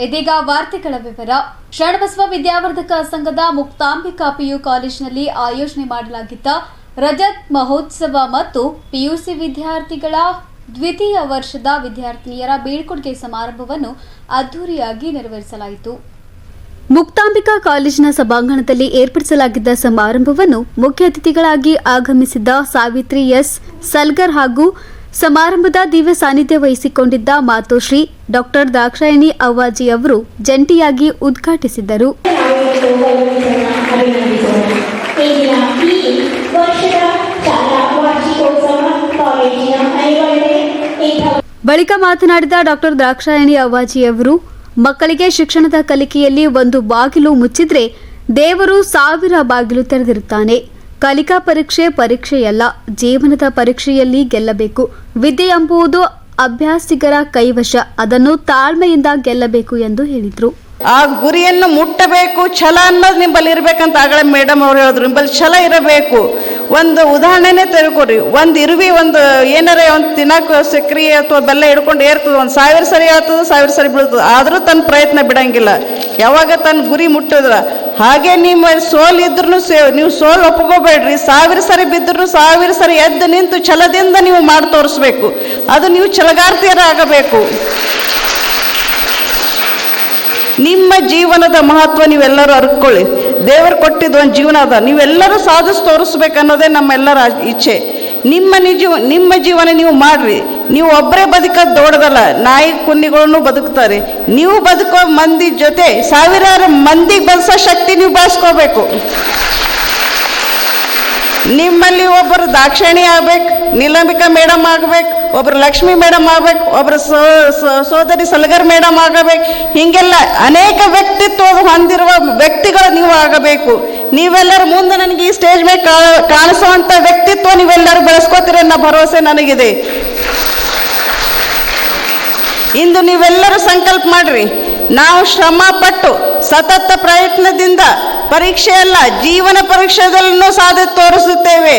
ಇದೀಗ ವಾರ್ತೆಗಳ ವಿವರ. ಶರಣಬಸವ ವಿದ್ಯಾವರ್ಧಕ ಸಂಘದ ಮುಕ್ತಾಂಬಿಕಾ ಪಿಯು ಕಾಲೇಜಿನಲ್ಲಿ ಆಯೋಜನೆ ಮಾಡಲಾಗಿದ್ದ ರಜತ್ ಮಹೋತ್ಸವ ಮತ್ತು ಪಿಯುಸಿ ವಿದ್ಯಾರ್ಥಿಗಳ ದ್ವಿತೀಯ ವರ್ಷದ ವಿದ್ಯಾರ್ಥಿನಿಯರ ಬೀಳ್ಕೊಡುಗೆ ಸಮಾರಂಭವನ್ನು ಅದ್ದೂರಿಯಾಗಿ ನೆರವೇರಿಸಲಾಯಿತು. ಮುಕ್ತಾಂಬಿಕಾ ಕಾಲೇಜಿನ ಸಭಾಂಗಣದಲ್ಲಿ ಏರ್ಪಡಿಸಲಾಗಿದ್ದ ಸಮಾರಂಭವನ್ನು ಮುಖ್ಯ ಅತಿಥಿಗಳಾಗಿ ಆಗಮಿಸಿದ್ದ ಸಾವಿತ್ರಿ ಎಸ್ ಸಲ್ಗರ್ ಹಾಗೂ ಸಮಾರಂಭದ ದಿವ್ಯ ಸಾನ್ನಿಧ್ಯ ವಹಿಸಿಕೊಂಡಿದ್ದ ಮಾತೋಶ್ರೀ ಡಾಕ್ಟರ್ ದಾಕ್ಷಾಯಣಿ ಅವ್ವಾಜಿ ಅವರು ಜಂಟಿಯಾಗಿ ಉದ್ಘಾಟಿಸಿದರು. ಬಳಿಕ ಮಾತನಾಡಿದ ಡಾಕ್ಟರ್ ದಾಕ್ಷಾಯಣಿ ಅವ್ವಾಜಿ ಅವರು, ಮಕ್ಕಳಿಗೆ ಶಿಕ್ಷಣದ ಕಲಿಕೆಯಲ್ಲಿ ಒಂದು ಬಾಗಿಲು ಮುಚ್ಚಿದ್ರೆ ದೇವರು 1000 ಬಾಗಿಲು ತೆರೆದಿರುತ್ತಾನೆ. ಕಲಿಕಾ ಪರೀಕ್ಷೆಯಲ್ಲ, ಜೀವನದ ಪರೀಕ್ಷೆಯಲ್ಲಿ ಗೆಲ್ಲಬೇಕು. ವಿದ್ಯೆ ಎಂಬುದು ಅಭ್ಯಾಸಿಗರ ಕೈವಶ, ಅದನ್ನು ತಾಳ್ಮೆಯಿಂದ ಗೆಲ್ಲಬೇಕು ಎಂದು ಹೇಳಿದರು. ಆ ಗುರಿಯನ್ನು ಮುಟ್ಟಬೇಕು, ಛಲ ಅನ್ನೋದು ನಿಂಬಲ್ಲಿ ಇರಬೇಕಂತ ಆಗಲೇ ಮೇಡಮ್ ಅವ್ರು ಹೇಳಿದ್ರು. ನಿಂಬಲ್ಲಿ ಛಲ ಇರಬೇಕು. ಒಂದು ಉದಾಹರಣೆನೇ ತೆಗೆದುಕೊಡ್ರಿ. ಒಂದು ಇರುವಿ ಒಂದು ಏನಾರ ಒಂದು ತಿನ್ನಕ್ಕೆ ಸಕ್ರಿಯೆ ಅಥವಾ ಬೆಲ್ಲ ಹಿಡ್ಕೊಂಡು ಏರ್ತದೆ, ಒಂದು 1000 ಸರಿ ಆಗ್ತದೆ, 1000 ಸರಿ ಬೀಳ್ತದೆ, ಆದರೂ ತನ್ನ ಪ್ರಯತ್ನ ಬಿಡಂಗಿಲ್ಲ. ಯಾವಾಗ ತನ್ನ ಗುರಿ ಮುಟ್ಟಿದ್ರ ಹಾಗೆ ನಿಮ್ಮ ಸೋಲಿದ್ರು ನೀವು ಸೋಲು ಒಪ್ಕೋಬೇಡ್ರಿ. 1000 ಸರಿ ಬಿದ್ದರೂ 1000 ಸರಿ ಎದ್ದು ನಿಂತು ಛಲದಿಂದ ನೀವು ಮಾಡಿ ತೋರಿಸ್ಬೇಕು. ಅದು ನೀವು ಛಲಗಾರ್ತಿಯರಾಗಬೇಕು. ನಿಮ್ಮ ಜೀವನದ ಮಹತ್ವ ನೀವೆಲ್ಲರೂ ಅರ್ಕೊಳ್ಳಿ. ದೇವರು ಕೊಟ್ಟಿದ್ದು ಒಂದು ಜೀವನ ಅದ, ನೀವೆಲ್ಲರೂ ಸಾಧಿಸಿ ತೋರಿಸ್ಬೇಕನ್ನೋದೇ ನಮ್ಮೆಲ್ಲರ ಇಚ್ಛೆ. ನಿಮ್ಮ ಜೀವನ ನೀವು ಮಾಡ್ರಿ. ನೀವು ಒಬ್ಬರೇ ಬದುಕೋದು ದೊಡ್ಡದಲ್ಲ, ನಾಯಿ ಕುನ್ನಿಗಳನ್ನು ಬದುಕ್ತಾರೆ. ನೀವು ಬದುಕೋ ಮಂದಿ ಜೊತೆ 1000 ಮಂದಿಗೆ ಬದುಕೋ ಶಕ್ತಿ ನೀವು ಬೆಳೆಸ್ಕೋಬೇಕು. ನಿಮ್ಮಲ್ಲಿ ಒಬ್ಬರು ದಾಕ್ಷಾಯಣಿ ಆಗ್ಬೇಕು, ನೀಲಂಬಿಕಾ ಮೇಡಮ್ ಆಗಬೇಕು, ಒಬ್ಬರು ಲಕ್ಷ್ಮೀ ಮೇಡಮ್ ಆಗಬೇಕು, ಒಬ್ಬರು ಸೋದರಿ ಸಲ್ಗರ್ ಮೇಡಮ್ ಆಗಬೇಕು. ಹೀಗೆಲ್ಲ ಅನೇಕ ವ್ಯಕ್ತಿತ್ವ ಹೊಂದಿರುವ ವ್ಯಕ್ತಿಗಳು ನೀವು ಆಗಬೇಕು. ನೀವೆಲ್ಲರೂ ಮುಂದೆ ನನಗೆ ಈ ಸ್ಟೇಜ್ ಮೇಲೆ ಕಾಣಿಸುವಂಥ ವ್ಯಕ್ತಿತ್ವ ನೀವೆಲ್ಲರೂ ಬೆಳೆಸ್ಕೋತೀರಿ ಅನ್ನೋ ಭರವಸೆ ನನಗಿದೆ. ಇಂದು ನೀವೆಲ್ಲರೂ ಸಂಕಲ್ಪ ಮಾಡ್ರಿ, ನಾವು ಶ್ರಮ ಪಟ್ಟು ಸತತ ಪ್ರಯತ್ನದಿಂದ ಪರೀಕ್ಷೆಯಲ್ಲ, ಜೀವನ ಪರೀಕ್ಷೆದಲ್ಲೂ ಸಾಧಿಸಿ ತೋರಿಸುತ್ತೇವೆ.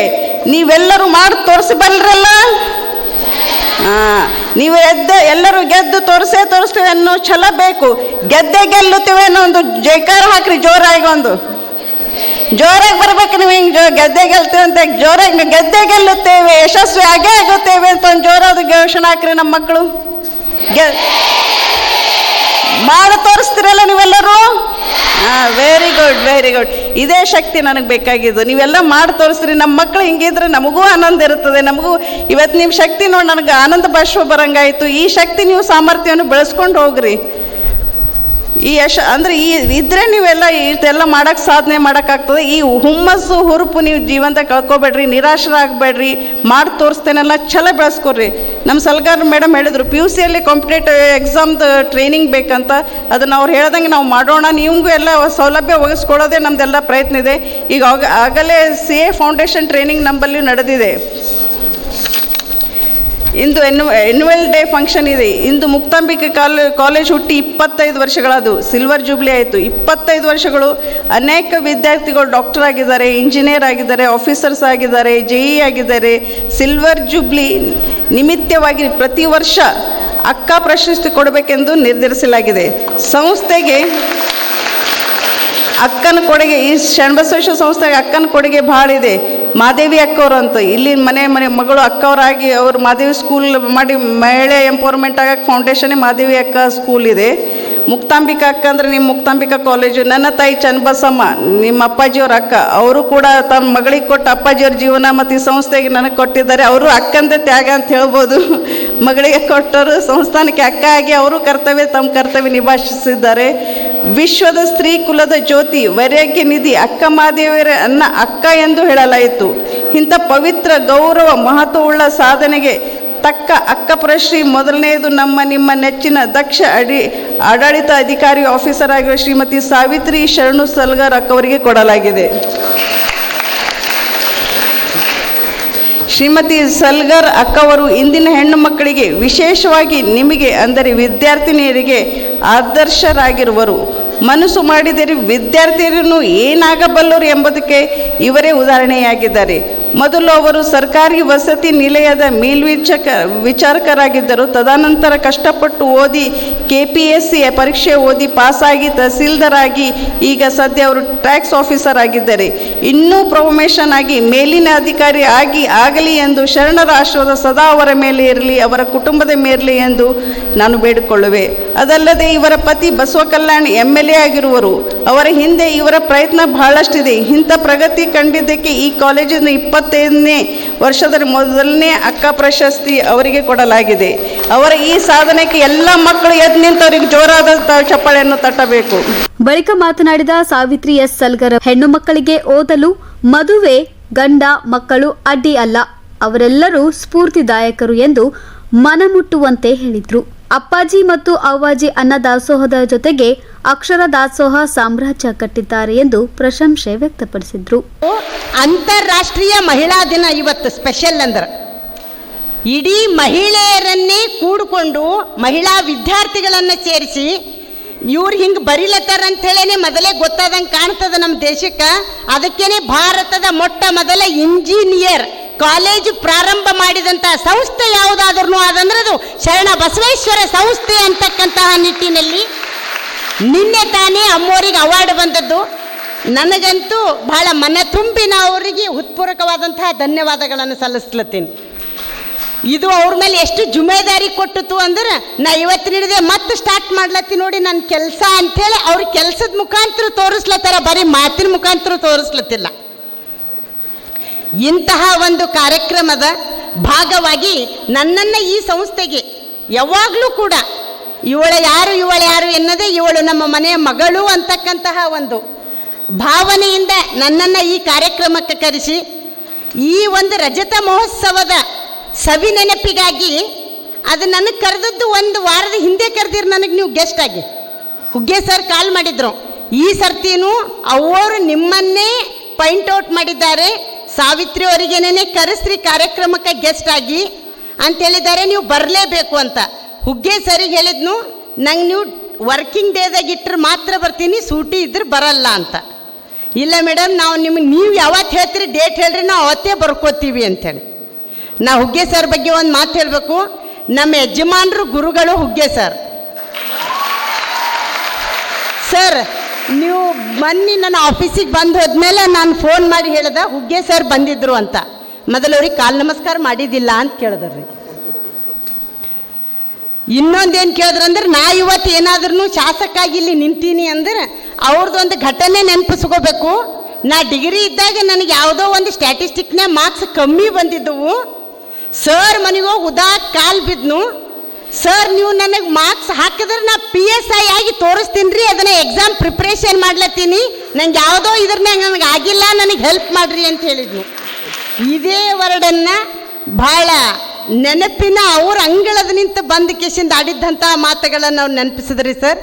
ನೀವೆಲ್ಲರೂ ಮಾಡಿ ತೋರಿಸಬಲ್ಲರಲ್ಲ. ನೀವು ಎಲ್ಲರೂ ಗೆದ್ದು ತೋರಿಸ್ತೇವೆ ಅನ್ನೋ ಛಲ ಬೇಕು. ಗೆಲ್ಲುತ್ತೇವೆ ಅನ್ನೋ ಒಂದು ಜೈಕಾರ ಹಾಕ್ರಿ, ಜೋರಾಗಿ ಬರ್ಬೇಕು. ನೀವು ಹಿಂಗೆ ಗೆದ್ದೆ ಗೆಲ್ತೇವೆ ಅಂತ ಜೋರಾಗಿ ಗೆಲ್ಲುತ್ತೇವೆ, ಯಶಸ್ವಿ ಆಗೇ ಆಗುತ್ತೇವೆ ಅಂತ ಒಂದು ಜೋರಾದ ಘೋಷಣೆ ಹಾಕ್ರಿ. ನಮ್ಮ ಮಕ್ಕಳು ಮಾಡಿ ತೋರಿಸ್ತೀರಲ್ಲ ನೀವೆಲ್ಲರೂ. Very good. ಇದೇ ಶಕ್ತಿ ನನಗೆ ಬೇಕಾಗಿದ್ದು. ನೀವೆಲ್ಲ ಮಾಡಿ ತೋರಿಸ್ರಿ. ನಮ್ಮ ಮಕ್ಕಳು ಹಿಂಗಿದ್ರೆ ನಮಗೂ ಆನಂದ ಇರುತ್ತದೆ. ನಮಗೂ ಇವತ್ತು ನಿಮ್ಮ ಶಕ್ತಿ ನೋಡಿ ನನಗೆ ಆನಂದ ಬಾಷ್ಪ ಬರಂಗಾಯಿತು. ಈ ಶಕ್ತಿ ನೀವು ಸಾಮರ್ಥ್ಯವನ್ನು ಬೆಳೆಸ್ಕೊಂಡು ಹೋಗ್ರಿ. ಈ ಅಂದರೆ ಇದ್ರೆ ನೀವೆಲ್ಲ ಇದೆಲ್ಲ ಮಾಡೋಕ್ಕೆ ಸಾಧನೆ ಮಾಡೋಕ್ಕಾಗ್ತದೆ. ಈ ಹುಮ್ಮಸ್ಸು ಹುರುಪು ನೀವು ಜೀವನದಾಗ ಕಳ್ಕೊಬೇಡ್ರಿ, ನಿರಾಶರಾಗಬೇಡ್ರಿ. ಮಾಡಿ ತೋರಿಸ್ತೇನೆಲ್ಲ ಛಲ ಬೆಳೆಸ್ಕೊಡ್ರಿ. ನಮ್ಮ ಸಲ್ಗಾರ್ ಮೇಡಮ್ ಹೇಳಿದ್ರು, PUCಯಲ್ಲಿ ಕಾಂಪಿಟೇಟಿವ್ ಎಕ್ಸಾಮ್ದು ಟ್ರೈನಿಂಗ್ ಬೇಕಂತ. ಅದನ್ನು ಅವ್ರು ಹೇಳ್ದಂಗೆ ನಾವು ಮಾಡೋಣ. ನಿಮಗೂ ಎಲ್ಲ ಸೌಲಭ್ಯ ಒದಗಿಸ್ಕೊಡೋದೇ ನಮ್ಮದೆಲ್ಲ ಪ್ರಯತ್ನ ಇದೆ. ಈಗ ಆಗಲೇ CA ಫೌಂಡೇಶನ್ ಟ್ರೈನಿಂಗ್ ನಮ್ಮಲ್ಲಿ ನಡೆದಿದೆ. ಇಂದು ಎನ್ಯುವಲ್ ಡೇ ಫಂಕ್ಷನ್ ಇದೆ. ಇಂದು ಮುಕ್ತಾಂಬಿಕೆ ಕಾಲೇಜ್ ಹುಟ್ಟಿ 25 ವರ್ಷಗಳಾದವು. ಸಿಲ್ವರ್ ಜೂಬ್ಲಿ ಆಯಿತು. 25 ವರ್ಷಗಳು ಅನೇಕ ವಿದ್ಯಾರ್ಥಿಗಳು ಡಾಕ್ಟರ್ ಆಗಿದ್ದಾರೆ, ಇಂಜಿನಿಯರ್ ಆಗಿದ್ದಾರೆ, ಆಫೀಸರ್ಸ್ ಆಗಿದ್ದಾರೆ, JE ಆಗಿದ್ದಾರೆ. ಸಿಲ್ವರ್ ಜೂಬ್ಲಿ ನಿಮಿತ್ತವಾಗಿ ಪ್ರತಿ ವರ್ಷ ಅಕ್ಕ ಪ್ರಶಸ್ತಿ ಕೊಡಬೇಕೆಂದು ನಿರ್ಧರಿಸಲಾಗಿದೆ. ಸಂಸ್ಥೆಗೆ ಅಕ್ಕನ ಕೊಡುಗೆ, ಈ ಶರಣಬಸವೇಶ್ವರ ಸಂಸ್ಥೆಗೆ ಅಕ್ಕನ ಕೊಡುಗೆ ಭಾಳ ಇದೆ. ಮಾದೇವಿ ಅಕ್ಕವರು ಅಂತ ಇಲ್ಲಿ ಮನೆ ಮಗಳು ಅಕ್ಕವರಾಗಿ ಅವರು ಮಾದೇವಿ ಸ್ಕೂಲ್ ಮಾಡಿ ಮಹಿಳೆ ಎಂಪವರ್ಮೆಂಟ್ ಆಗಕ್ಕೆ ಫೌಂಡೇಶನ್ನೇ ಮಾದೇವಿ ಅಕ್ಕ ಸ್ಕೂಲ್ ಇದೆ. ಮುಕ್ತಾಂಬಿಕಾ ಅಕ್ಕ ಅಂದರೆ ನಿಮ್ಮ ಮುಕ್ತಾಂಬಿಕಾ ಕಾಲೇಜು. ನನ್ನ ತಾಯಿ ಚನ್ನಬಸಮ್ಮ, ನಿಮ್ಮ ಅಪ್ಪಾಜಿಯವ್ರ ಅಕ್ಕ, ಅವರು ಕೂಡ ತಮ್ಮ ಮಗಳಿಗೆ ಕೊಟ್ಟು ಅಪ್ಪಾಜಿಯವ್ರ ಜೀವನ ಮತ್ತು ಈ ಸಂಸ್ಥೆಗೆ ನನಗೆ ಕೊಟ್ಟಿದ್ದಾರೆ. ಅವರು ಅಕ್ಕಂದೇ ತ್ಯಾಗ ಅಂತ ಹೇಳ್ಬೋದು. ಮಗಳಿಗೆ ಕೊಟ್ಟವರು ಸಂಸ್ಥಾನಕ್ಕೆ ಅಕ್ಕ ಆಗಿ ಅವರು ತಮ್ಮ ಕರ್ತವ್ಯ ನಿಭಾಯಿಸಿದ್ದಾರೆ. ವಿಶ್ವದ ಸ್ತ್ರೀ ಕುಲದ ಜ್ಯೋತಿ, ವೈರಾಗ್ಯ ನಿಧಿ ಅಕ್ಕ ಮಹಾದೇವಿಯರ ಅನ್ನ ಅಕ್ಕ ಎಂದು ಹೇಳಲಾಯಿತು. ಇಂಥ ಪವಿತ್ರ ಗೌರವ ಮಹತ್ವವುಳ್ಳ ಸಾಧನೆಗೆ ತಕ್ಕ ಅಕ್ಕ ಪ್ರಶಸ್ತಿ ಮೊದಲನೆಯದು ನಿಮ್ಮ ನೆಚ್ಚಿನ ದಕ್ಷ ಆಡಳಿತ ಅಧಿಕಾರಿ ಆಫೀಸರ್ ಆಗಿರುವ ಶ್ರೀಮತಿ ಸಾವಿತ್ರಿ ಶರಣು ಸಲ್ಗರ್ ಅಕ್ಕವರಿಗೆ ಕೊಡಲಾಗಿದೆ. ಶ್ರೀಮತಿ ಸಲ್ಗರ್ ಅಕ್ಕವರು ಇಂದಿನ ಹೆಣ್ಣು ಮಕ್ಕಳಿಗೆ, ವಿಶೇಷವಾಗಿ ನಿಮಗೆ ಅಂದರೆ ವಿದ್ಯಾರ್ಥಿನಿಯರಿಗೆ ಆದರ್ಶರಾಗಿರುವರು. ಮನಸ್ಸು ಮಾಡಿದರೆ ವಿದ್ಯಾರ್ಥಿಯರನ್ನು ಏನಾಗಬಲ್ಲರು ಎಂಬುದಕ್ಕೆ ಇವರೇ ಉದಾಹರಣೆಯಾಗಿದ್ದಾರೆ. ಮೊದಲು ಅವರು ಸರ್ಕಾರಿ ವಸತಿ ನಿಲಯದ ವಿಚಾರಕರಾಗಿದ್ದರು. ತದನಂತರ ಕಷ್ಟಪಟ್ಟು ಓದಿ KPSC ಪರೀಕ್ಷೆ ಓದಿ ಪಾಸಾಗಿ ತಹಸೀಲ್ದಾರ್ ಆಗಿ ಈಗ ಸದ್ಯ ಅವರು ಟ್ಯಾಕ್ಸ್ ಆಫೀಸರ್ ಆಗಿದ್ದಾರೆ. ಇನ್ನೂ ಪ್ರಮೋಷನ್ ಆಗಿ ಮೇಲಿನ ಅಧಿಕಾರಿ ಆಗಲಿ ಎಂದು ಶರಣರ ಆಶೀರ್ವಾದ ಸದಾ ಅವರ ಮೇಲೆ ಇರಲಿ, ಅವರ ಕುಟುಂಬದ ಮೇಲೆ ಎಂದು ನಾನು ಬೇಡಿಕೊಳ್ಳುವೆ. ಅದಲ್ಲದೆ ಇವರ ಪತಿ ಬಸವ ಕಲ್ಯಾಣ್ MLA ಆಗಿರುವರು. ಅವರ ಹಿಂದೆ ಇವರ ಪ್ರಯತ್ನ ಬಹಳಷ್ಟಿದೆ. ಇಂಥ ಪ್ರಗತಿ ಕಂಡಿದ್ದಕ್ಕೆ ಈ ಕಾಲೇಜಿನ 25ನೇ ವರ್ಷದ ಮೊದಲನೇ ಅಕ್ಕ ಪ್ರಶಸ್ತಿ ಅವರಿಗೆ ಕೊಡಲಾಗಿದೆ. ಅವರ ಈ ಸಾಧನೆಗೆ ಎಲ್ಲ ಮಕ್ಕಳು ಎದ್ದು ನಿಂತವರಿಗೆ ಜೋರಾದ ಚಪ್ಪಾಳೆಯನ್ನು ತಟ್ಟಬೇಕು. ಬಳಿಕ ಮಾತನಾಡಿದ ಸಾವಿತ್ರಿ S. ಸಲ್ಗರ್, ಹೆಣ್ಣು ಮಕ್ಕಳಿಗೆ ಓದಲು ಮದುವೆ, ಗಂಡ ಮಕ್ಕಳು ಅಡ್ಡಿ ಅಲ್ಲ, ಅವರೆಲ್ಲರೂ ಸ್ಫೂರ್ತಿದಾಯಕರು ಎಂದು ಮನಮುಟ್ಟುವಂತೆ ಹೇಳಿದ್ರು. ಅಪ್ಪಾಜಿ ಮತ್ತು ಅವ್ವಾಜಿ ಅನ್ನ ದಾಸೋಹದ ಜೊತೆಗೆ ಅಕ್ಷರ ದಾಸೋಹ ಸಾಮ್ರಾಜ್ಯ ಕಟ್ಟಿದ್ದಾರೆ ಎಂದು ಪ್ರಶಂಸೆ ವ್ಯಕ್ತಪಡಿಸಿದ್ರು. ಅಂತಾರಾಷ್ಟ್ರೀಯ ಮಹಿಳಾ ದಿನ ಇವತ್ತು ಸ್ಪೆಷಲ್ ಅಂದ್ರೆ ಇಡೀ ಮಹಿಳೆಯರನ್ನೇ ಕೂಡಿಕೊಂಡು ಮಹಿಳಾ ವಿದ್ಯಾರ್ಥಿಗಳನ್ನು ಸೇರಿಸಿ ಇವ್ರು ಹಿಂಗೆ ಬರೀಲತ್ತಾರ ಅಂಥೇಳೇ ಮೊದಲೇ ಗೊತ್ತಾದಂಗೆ ಕಾಣ್ತದೆ ನಮ್ಮ ದೇಶಕ್ಕೆ. ಅದಕ್ಕೇನೆ ಭಾರತದ ಮೊಟ್ಟ ಮೊದಲ ಇಂಜಿನಿಯರ್ ಕಾಲೇಜು ಪ್ರಾರಂಭ ಮಾಡಿದಂಥ ಸಂಸ್ಥೆ ಯಾವುದಾದ್ರೂ ಅದಂದ್ರೆ ಅದು ಶರಣ ಬಸವೇಶ್ವರ ಸಂಸ್ಥೆ ಅಂತಕ್ಕಂತಹ ನಿಟ್ಟಿನಲ್ಲಿ ನಿನ್ನೆ ತಾನೇ ಅಮ್ಮೋರಿಗೆ ಅವಾರ್ಡ್ ಬಂದದ್ದು. ನನಗಂತೂ ಬಹಳ ಮನ ತುಂಬಿ ನಾ ಅವರಿಗೆ ಹೃತ್ಪೂರ್ವಕವಾದಂತಹ ಧನ್ಯವಾದಗಳನ್ನು ಸಲ್ಲಿಸ್ಲತ್ತೀನಿ. ಇದು ಅವ್ರ ಮೇಲೆ ಎಷ್ಟು ಜುಮೇದಾರಿ ಕೊಟ್ಟಿತು ಅಂದ್ರೆ ನಾ ಇವತ್ತು ಹಿಡಿದೆ ಮತ್ತೆ ಸ್ಟಾರ್ಟ್ ಮಾಡ್ಲತ್ತೀನಿ ನೋಡಿ ನನ್ನ ಕೆಲಸ ಅಂಥೇಳಿ ಅವ್ರ ಕೆಲಸದ ಮುಖಾಂತರ ತೋರಿಸ್ಲತ್ತಾರ, ಬರೀ ಮಾತಿನ ಮುಖಾಂತರ ತೋರಿಸ್ಲತ್ತಿಲ್ಲ. ಇಂತಹ ಒಂದು ಕಾರ್ಯಕ್ರಮದ ಭಾಗವಾಗಿ ನನ್ನನ್ನು ಈ ಸಂಸ್ಥೆಗೆ ಯಾವಾಗಲೂ ಕೂಡ ಇವಳು ಯಾರು ಎನ್ನದೇ ಇವಳು ನಮ್ಮ ಮನೆಯ ಮಗಳು ಅಂತಕ್ಕಂತಹ ಒಂದು ಭಾವನೆಯಿಂದ ನನ್ನನ್ನು ಈ ಕಾರ್ಯಕ್ರಮಕ್ಕೆ ಕರೆಸಿ ಈ ಒಂದು ರಜತ ಮಹೋತ್ಸವದ ಸವಿ ನೆನಪಿಗಾಗಿ ಅದು ನನಗೆ ಕರೆದದ್ದು ಒಂದು ವಾರದ ಹಿಂದೆ ಕರೆದಿರು ನನಗೆ ನೀವು ಗೆಸ್ಟ್ ಆಗಿ ಹುಗ್ಗೆ ಸರ್ ಕಾಲ್ ಮಾಡಿದ್ರು. ಈ ಸರ್ತಿನೂ ಅವರು ನಿಮ್ಮನ್ನೇ ಪಾಯಿಂಟ್ಔಟ್ ಮಾಡಿದ್ದಾರೆ, ಸಾವಿತ್ರಿ ಅವರಿಗೇನೇ ಕರೆಸ್ರಿ ಕಾರ್ಯಕ್ರಮಕ್ಕೆ ಗೆಸ್ಟ್ ಆಗಿ ಅಂತ ಹೇಳಿದ್ದಾರೆ, ನೀವು ಬರಲೇಬೇಕು ಅಂತ. ಹುಗ್ಗೆ ಸರಿಗೆ ಹೇಳಿದ್ನು ನಂಗೆ ನೀವು ವರ್ಕಿಂಗ್ ಡೇದಾಗ ಇಟ್ಟರೆ ಮಾತ್ರ ಬರ್ತೀನಿ, ಸೂಟಿ ಇದ್ರೆ ಬರಲ್ಲ ಅಂತ. ಇಲ್ಲ ಮೇಡಮ್ ನೀವು ಯಾವತ್ತು ಹೇಳ್ತೀರಿ ಡೇಟ್ ಹೇಳ್ರಿ, ನಾವು ಅವತ್ತೇ ಬರ್ಕೋತೀವಿ ಅಂಥೇಳಿ. ನಾ ಹುಗ್ಗೆ ಸರ್ ಬಗ್ಗೆ ಒಂದು ಮಾತು ಹೇಳಬೇಕು. ನಮ್ಮ ಯಜಮಾನರು ಗುರುಗಳು ಹುಗ್ಗೆ ಸರ್. ಸರ್ ನೀವು ಮೊನ್ನೆ ನನ್ನ ಆಫೀಸಿಗೆ ಬಂದು ಹೋದ್ಮೇಲೆ ನಾನು ಫೋನ್ ಮಾಡಿ ಹೇಳ್ದೆ ಹುಗ್ಗೆ ಸರ್ ಬಂದಿದ್ರು ಅಂತ. ಮೊದಲವ್ರಿಗೆ ಕಾಲು ನಮಸ್ಕಾರ ಮಾಡಿದ್ದಿಲ್ಲ ಅಂತ ಕೇಳಿದ್ರಿ. ಇನ್ನೊಂದೇನು ಕೇಳಿದ್ರಂದ್ರೆ ನಾ ಇವತ್ತು ಏನಾದ್ರೂ ಶಾಸಕಾಗಿ ಇಲ್ಲಿ ನಿಂತೀನಿ ಅಂದ್ರೆ ಅವ್ರದ್ದೊಂದು ಘಟನೆ ನೆನಪಿಸ್ಕೋಬೇಕು. ನಾ ಡಿಗ್ರಿ ಇದ್ದಾಗ ನನಗೆ ಯಾವುದೋ ಒಂದು ಸ್ಟ್ಯಾಟಿಸ್ಟಿಕ್ನೇ ಮಾರ್ಕ್ಸ್ ಕಮ್ಮಿ ಬಂದಿದ್ದವು. ಸರ್ ಮನೆಗೆ ಹೋಗಿ ಉದಾಕ್ ಕಾಲು ಬಿದ್ನು. ಸರ್ ನೀವು ನನಗೆ ಮಾರ್ಕ್ಸ್ ಹಾಕಿದ್ರೆ ನಾ PSI ಆಗಿ ತೋರಿಸ್ತೀನಿ ರೀ, ಅದನ್ನು ಎಕ್ಸಾಮ್ ಪ್ರಿಪ್ರೇಷನ್ ಮಾಡ್ಲತ್ತೀನಿ, ನಂಗೆ ಯಾವುದೋ ಇದ್ರನ್ನೇ ನನಗೆ ಆಗಿಲ್ಲ, ನನಗೆ ಹೆಲ್ಪ್ ಮಾಡಿರಿ ಅಂತ ಹೇಳಿದ್ನು. ಇದೇ ವರ್ಡನ್ನು ಭಾಳ ನೆನಪಿನ ಅವ್ರ ಅಂಗಳದ ನಿಂತು ಬಂದು ಕೇಸಿಂದ ಆಡಿದ್ದಂಥ ಮಾತುಗಳನ್ನು ಅವ್ರು ನೆನಪಿಸಿದ್ರಿ ಸರ್.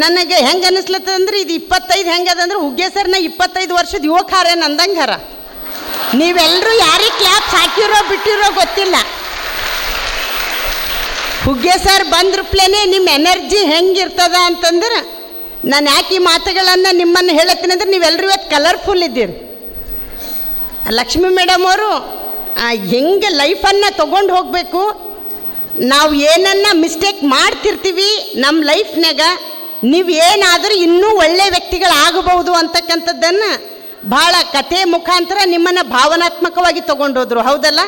ನನಗೆ ಹೆಂಗೆ ಅನ್ನಿಸ್ಲತ್ತದಂದ್ರೆ ಇದು 25 ಹೆಂಗದಂದ್ರೆ ಹುಗ್ಗೆ ಸರ್ ನಾ 25 ವರ್ಷದ ಯುವಕಾರೇನು ಅಂದಂಗಾರ. ನೀವೆಲ್ಲರೂ ಯಾರಿಗೆ ಕ್ಲಾಪ್ಸ್ ಹಾಕಿರೋ ಬಿಟ್ಟಿರೋ ಗೊತ್ತಿಲ್ಲ. ಹುಗ್ಗೆ ಸರ್ ಬಂದ್ರಪ್ಲೇನೆ ನಿಮ್ಮ ಎನರ್ಜಿ ಹೆಂಗಿರ್ತದ ಅಂತಂದ್ರೆ ನಾನು ಯಾಕೆ ಈ ಮಾತುಗಳನ್ನು ನಿಮ್ಮನ್ನು ಹೇಳತ್ತೀನಿ ಅಂದ್ರೆ ನೀವೆಲ್ಲರೂ ಇವತ್ತು ಕಲರ್ಫುಲ್ ಇದ್ದೀರಿ. ಲಕ್ಷ್ಮೀ ಮೇಡಮ್ ಅವರು ಹೆಂಗೆ ಲೈಫನ್ನು ತೊಗೊಂಡು ಹೋಗಬೇಕು, ನಾವು ಏನನ್ನ ಮಿಸ್ಟೇಕ್ ಮಾಡ್ತಿರ್ತೀವಿ ನಮ್ಮ ಲೈಫ್ನಾಗ, ನೀವು ಏನಾದರೂ ಇನ್ನೂ ಒಳ್ಳೆಯ ವ್ಯಕ್ತಿಗಳಾಗಬಹುದು ಅಂತಕ್ಕಂಥದ್ದನ್ನು ಭಾಳ ಕಥೆ ಮುಖಾಂತರ ನಿಮ್ಮನ್ನು ಭಾವನಾತ್ಮಕವಾಗಿ ತೊಗೊಂಡೋದ್ರು. ಹೌದಲ್ಲ?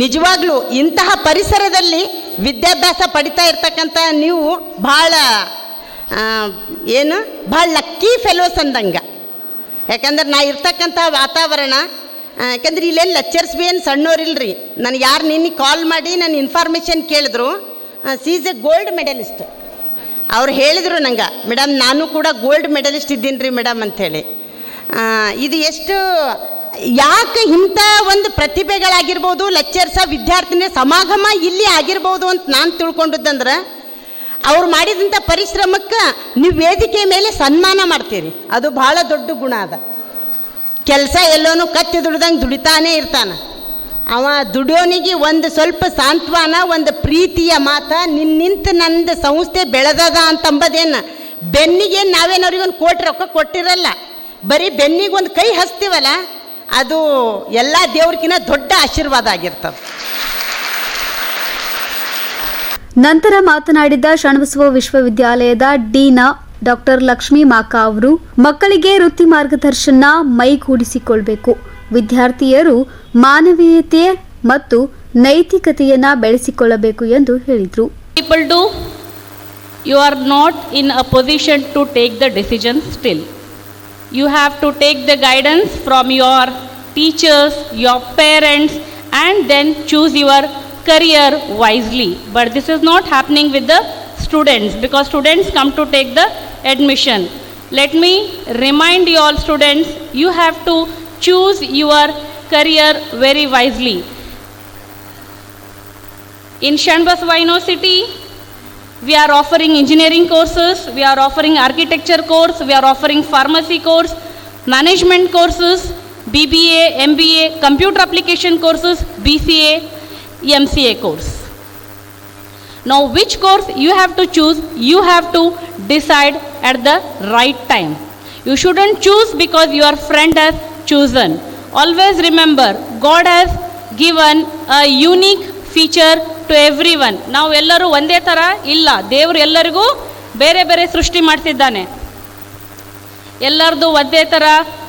ನಿಜವಾಗ್ಲೂ ಇಂತಹ ಪರಿಸರದಲ್ಲಿ ವಿದ್ಯಾಭ್ಯಾಸ ಪಡಿತಾ ಇರ್ತಕ್ಕಂಥ ನೀವು ಭಾಳ ಭಾಳ ಲಕ್ಕಿ ಫೆಲೋಸ್ ಅಂದಂಗೆ. ಯಾಕಂದ್ರೆ ನಾ ಇರ್ತಕ್ಕಂಥ ವಾತಾವರಣ, ಯಾಕಂದ್ರೆ ಇಲ್ಲೇನು ಲೆಕ್ಚರ್ಸ್ ಭೀ ಏನು ಸಣ್ಣೋರಿಲ್ರಿ. ನನಗೆ ಯಾರು ನಿನ್ನೆ ಕಾಲ್ ಮಾಡಿ ನನ್ನ ಇನ್ಫಾರ್ಮೇಷನ್ ಕೇಳಿದ್ರು, ಈಸ್ ಎ ಗೋಲ್ಡ್ ಮೆಡಲಿಸ್ಟ್. ಅವ್ರು ಹೇಳಿದರು ನಂಗೆ, ಮೇಡಮ್ ನಾನು ಕೂಡ ಗೋಲ್ಡ್ ಮೆಡಲಿಸ್ಟ್ ಇದ್ದೀನಿ ರೀ ಮೇಡಮ್ ಅಂಥೇಳಿ. ಇದು ಎಷ್ಟು ಯಾಕೆ ಇಂಥ ಒಂದು ಪ್ರತಿಭೆಗಳಾಗಿರ್ಬೋದು, ಲೆಕ್ಚರ್ಸ ವಿದ್ಯಾರ್ಥಿನಿ ಸಮಾಗಮ ಇಲ್ಲಿ ಆಗಿರ್ಬೋದು ಅಂತ ನಾನು ತಿಳ್ಕೊಂಡದ್ದಂದ್ರೆ ಅವ್ರು ಮಾಡಿದಂಥ ಪರಿಶ್ರಮಕ್ಕೆ ನೀವು ವೇದಿಕೆ ಮೇಲೆ ಸನ್ಮಾನ ಮಾಡ್ತೀರಿ, ಅದು ಭಾಳ ದೊಡ್ಡ ಗುಣ ಅದ. ಕೆಲಸ ಎಲ್ಲೋನು ಕತ್ತಿ ದುಡ್ದಂಗೆ ದುಡಿತಾನೇ ಇರ್ತಾನೆ ಅವ. ದುಡಿಯೋನಿಗೆ ಒಂದು ಸ್ವಲ್ಪ ಸಾಂತ್ವನ, ಒಂದು ಪ್ರೀತಿಯ ಮಾತ, ನಿಂತು ನಂದು ಸಂಸ್ಥೆ ಬೆಳೆದದ ಅಂತಂಬದೇನು ಬೆನ್ನಿಗೆ ನಾವೇನವ್ರಿಗೊಂದು ಕೋಟಿ ರೊಕ್ಕ ಕೊಟ್ಟಿರಲ್ಲ, ಬರೀ ಬೆನ್ನಿಗೆ ಒಂದು ಕೈ ಹಚ್ತೀವಲ್ಲ, ಅದು ಎಲ್ಲ ದೇವ್ರಿಗಿಂತ ದೊಡ್ಡ ಆಶೀರ್ವಾದ ಆಗಿರ್ತದೆ. ನಂತರ ಮಾತನಾಡಿದ ಶರಣಬಸವ ವಿಶ್ವವಿದ್ಯಾಲಯದ ಡೀನ ಡಾಕ್ಟರ್ ಲಕ್ಷ್ಮೀ ಮಾಕ ಅವರು ಮಕ್ಕಳಿಗೆ ವೃತ್ತಿ ಮಾರ್ಗದರ್ಶನ ಮೈಗೂಡಿಸಿಕೊಳ್ಬೇಕು, ವಿದ್ಯಾರ್ಥಿಯರು ಮಾನವೀಯತೆ ಮತ್ತು ನೈತಿಕತೆಯನ್ನ ಬೆಳೆಸಿಕೊಳ್ಳಬೇಕು ಎಂದು ಹೇಳಿದರು. People do, you are not in a position to take the decision still. You have to take the guidance from your teachers, your parents, and then choose your career wisely. But this is not happening with the students, because students come to take the admission. Let me remind you all students, you have to choose your career very wisely. In Shanbasava University, we are offering engineering courses, we are offering architecture course, we are offering pharmacy course, management courses, BBA, MBA, computer application courses, BCA, MCA course. Now which course you have to choose, you have to decide at the right time. You shouldn't choose because your friend has chosen. Always remember, God has given a unique feature to everyone. ನಾವು ಎಲ್ಲರೂ ಒಂದೇ ಥರ ಇಲ್ಲ, ದೇವರು ಎಲ್ಲರಿಗೂ ಬೇರೆ ಬೇರೆ ಸೃಷ್ಟಿ ಮಾಡ್ತಿದ್ದಾನೆ. ಎಲ್ಲರದು ಒಂದೇ ಥರ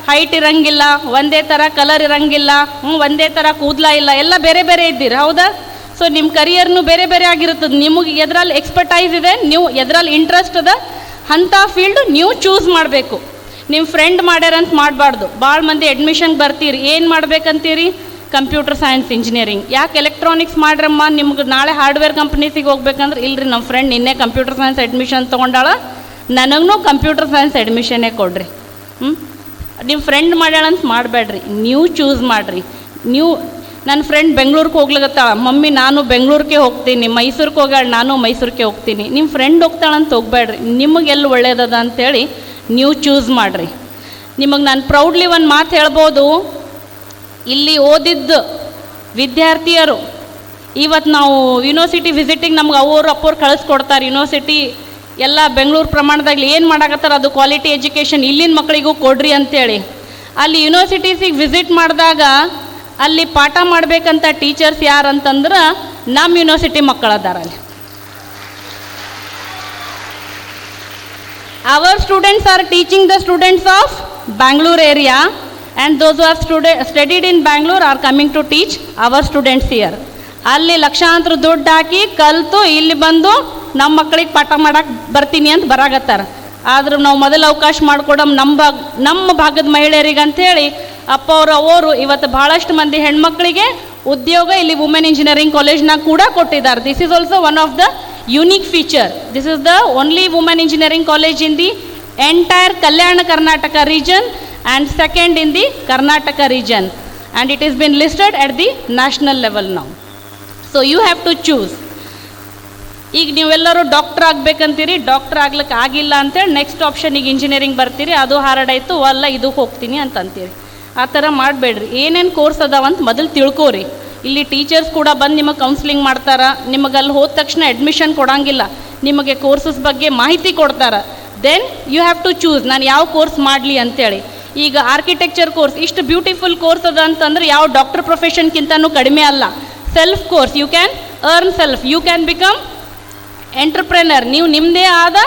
ಹೈಟ್ ಇರಂಗಿಲ್ಲ, ಒಂದೇ ಥರ ಕಲರ್ ಇರಂಗಿಲ್ಲ, ಒಂದೇ ಥರ ಕೂದಲ ಇಲ್ಲ, ಎಲ್ಲ ಬೇರೆ ಬೇರೆ ಇದ್ದೀರಿ, ಹೌದಾ? ಸೊ ನಿಮ್ಮ ಕರಿಯರ್ನು ಬೇರೆ ಬೇರೆ ಆಗಿರುತ್ತದೆ. ನಿಮಗೆ ಎದ್ರಲ್ಲಿ ಎಕ್ಸ್ಪರ್ಟೈಸ್ ಇದೆ, ನೀವು ಎದ್ರಲ್ಲಿ ಇಂಟ್ರೆಸ್ಟ್ ಅದ ಅಂಥ ಫೀಲ್ಡ್ ನೀವು ಚೂಸ್ ಮಾಡಬೇಕು. ನಿಮ್ಮ ಫ್ರೆಂಡ್ ಮಾಡ್ಯಾರಂತ ಮಾಡಬಾರ್ದು. ಭಾಳ ಮಂದಿ ಅಡ್ಮಿಷನ್ಗೆ ಬರ್ತೀರಿ, ಏನು ಮಾಡ್ಬೇಕಂತೀರಿ? Computer science engineering. ಯಾಕೆ ಎಲೆಕ್ಟ್ರಾನಿಕ್ಸ್ ಮಾಡ್ರಮ್ಮ, ನಿಮ್ಗೆ ನಾಳೆ ಹಾರ್ಡ್ವೇರ್ ಕಂಪ್ನೀಸಿಗೆ ಹೋಗ್ಬೇಕಂದ್ರೆ ಇಲ್ಲರಿ ನಮ್ಮ ಫ್ರೆಂಡ್ ನಿನ್ನೆ ಕಂಪ್ಯೂಟರ್ ಸೈನ್ಸ್ ಅಡ್ಮಿಷನ್ ತೊಗೊಂಡಾಳ, ನನಗೂ ಕಂಪ್ಯೂಟರ್ ಸೈನ್ಸ್ ಅಡ್ಮಿಷನ್ನೇ ಕೊಡ್ರಿ. ನಿಮ್ಮ ಫ್ರೆಂಡ್ ಮಾಡ್ಯಾಳಂತ ಮಾಡಬೇಡ್ರಿ, ನೀವು ಚೂಸ್ ಮಾಡಿರಿ. ನೀವು ನನ್ನ ಫ್ರೆಂಡ್ ಬೆಂಗ್ಳೂರಿಗೆ ಹೋಗ್ಲಿಕತ್ತಾಳ, ಮಮ್ಮಿ ನಾನು ಬೆಂಗ್ಳೂರಿಗೆ ಹೋಗ್ತೀನಿ, ಮೈಸೂರಿಗೆ ಹೋಗ್ಯಾಳ ನಾನು ಮೈಸೂರಿಗೆ ಹೋಗ್ತೀನಿ. ನಿಮ್ಮ ಫ್ರೆಂಡ್ ಹೋಗ್ತಾಳಂತ ಹೋಗ್ಬೇಡ್ರಿ, ನಿಮಗೆಲ್ಲ ಒಳ್ಳೇದದ ಅಂಥೇಳಿ ನೀವು ಚೂಸ್ ಮಾಡಿರಿ. ನಿಮಗೆ ನಾನು ಪ್ರೌಡ್ಲಿ ಒಂದು ಮಾತು ಹೇಳ್ಬೋದು, ಇಲ್ಲಿ ಓದಿದ್ದು ವಿದ್ಯಾರ್ಥಿಯರು ಇವತ್ತು ನಾವು ಯೂನಿವರ್ಸಿಟಿ ವಿಸಿಟಿಗೆ ನಮ್ಗೆ ಅಪ್ಪವ್ರು ಕಳಿಸ್ಕೊಡ್ತಾರೆ. ಯೂನಿವರ್ಸಿಟಿ ಎಲ್ಲ ಬೆಂಗಳೂರು ಪ್ರಮಾಣದಾಗಲಿ ಏನು ಮಾಡಾಕತ್ತಾರೆ, ಅದು ಕ್ವಾಲಿಟಿ ಎಜುಕೇಷನ್ ಇಲ್ಲಿನ ಮಕ್ಕಳಿಗೂ ಕೊಡ್ರಿ ಅಂಥೇಳಿ. ಅಲ್ಲಿ ಯೂನಿವರ್ಸಿಟೀಸಿಗೆ ವಿಸಿಟ್ ಮಾಡಿದಾಗ ಅಲ್ಲಿ ಪಾಠ ಮಾಡಬೇಕಂತ ಟೀಚರ್ಸ್ ಯಾರಂತಂದ್ರೆ ನಮ್ಮ ಯೂನಿವರ್ಸಿಟಿ ಮಕ್ಕಳದಾರ. ಅಲ್ಲಿ our students are teaching the students of Bangalore area, and those who have studied in Bangalore are coming to teach our students here. ಅಲ್ಲಿ ಲಕ್ಷಾಂತರ ದುಡ್ಡು ಹಾಕಿ ಕಲಿತು ಇಲ್ಲಿ ಬಂದು ನಮ್ಮ ಮಕ್ಕಳಿಗೆ ಪಾಠ ಮಾಡಕ್ಕೆ ಬರ್ತೀನಿ ಅಂತ ಬರಾಕತ್ತಾರ. ಆದ್ರೆ ನಾವು ಮೊದಲು ಅವಕಾಶ ಮಾಡಿಕೊಡೋ ನಮ್ಮ ಭಾಗದ ಮಹಿಳೆಯರಿಗೆ ಅಂಥೇಳಿ ಅಪ್ಪ ಅವರು ಇವತ್ತು ಭಾಳಷ್ಟು ಮಂದಿ ಹೆಣ್ಮಕ್ಳಿಗೆ ಉದ್ಯೋಗ ಇಲ್ಲಿ ವುಮೆನ್ ಇಂಜಿನಿಯರಿಂಗ್ ಕಾಲೇಜ್ನಾಗ ಕೂಡ ಕೊಟ್ಟಿದ್ದಾರೆ. This is also one of the unique feature. This is the only women engineering college in the entire Kalyana Karnataka region and second in the Karnataka region, and it has been listed at the national level now. So you have to choose. ಈಗ ನೀವೆಲ್ಲರೂ doctor ಆಗಬೇಕಂತೀರಿ, doctor ಆಗ್ಲಿಕ್ಕೆ ಆಗಿಲ್ಲ ಅಂತೇಳಿ next ಆಪ್ಷನಿಗೆ engineering ಬರ್ತೀರಿ, ಅದು ಹಾರ್ಡಾಯಿತು ಅಲ್ಲ ಇದಕ್ಕೆ ಹೋಗ್ತೀನಿ ಅಂತಂತೀರಿ. ಆ ಥರ ಮಾಡಬೇಡ್ರಿ. ಏನೇನು ಕೋರ್ಸ್ ಅದಾವಂತ ಮೊದಲು ತಿಳ್ಕೋರಿ. ಇಲ್ಲಿ ಟೀಚರ್ಸ್ ಕೂಡ ಬಂದು ನಿಮಗೆ ಕೌನ್ಸಿಲಿಂಗ್ ಮಾಡ್ತಾರೆ. ನಿಮಗೆ ಅಲ್ಲಿ ಹೋದ ತಕ್ಷಣ ಅಡ್ಮಿಷನ್ ಕೊಡೋಂಗಿಲ್ಲ, ನಿಮಗೆ ಕೋರ್ಸಸ್ ಬಗ್ಗೆ ಮಾಹಿತಿ ಕೊಡ್ತಾರೆ. Then you have to choose ನಾನು ಯಾವ ಕೋರ್ಸ್ ಮಾಡಲಿ ಅಂತೇಳಿ. ಈಗ ಆರ್ಕಿಟೆಕ್ಚರ್ ಕೋರ್ಸ್ ಇಷ್ಟು ಬ್ಯೂಟಿಫುಲ್ ಕೋರ್ಸ್ ಅದ ಅಂತಂದ್ರೆ ಯಾವ ಡಾಕ್ಟರ್ ಪ್ರೊಫೆಷನ್ಗಿಂತನೂ ಕಡಿಮೆ ಅಲ್ಲ. Self course, you can earn self, you can become entrepreneur. ನೀವು ನಿಮ್ಮದೇ ಆದ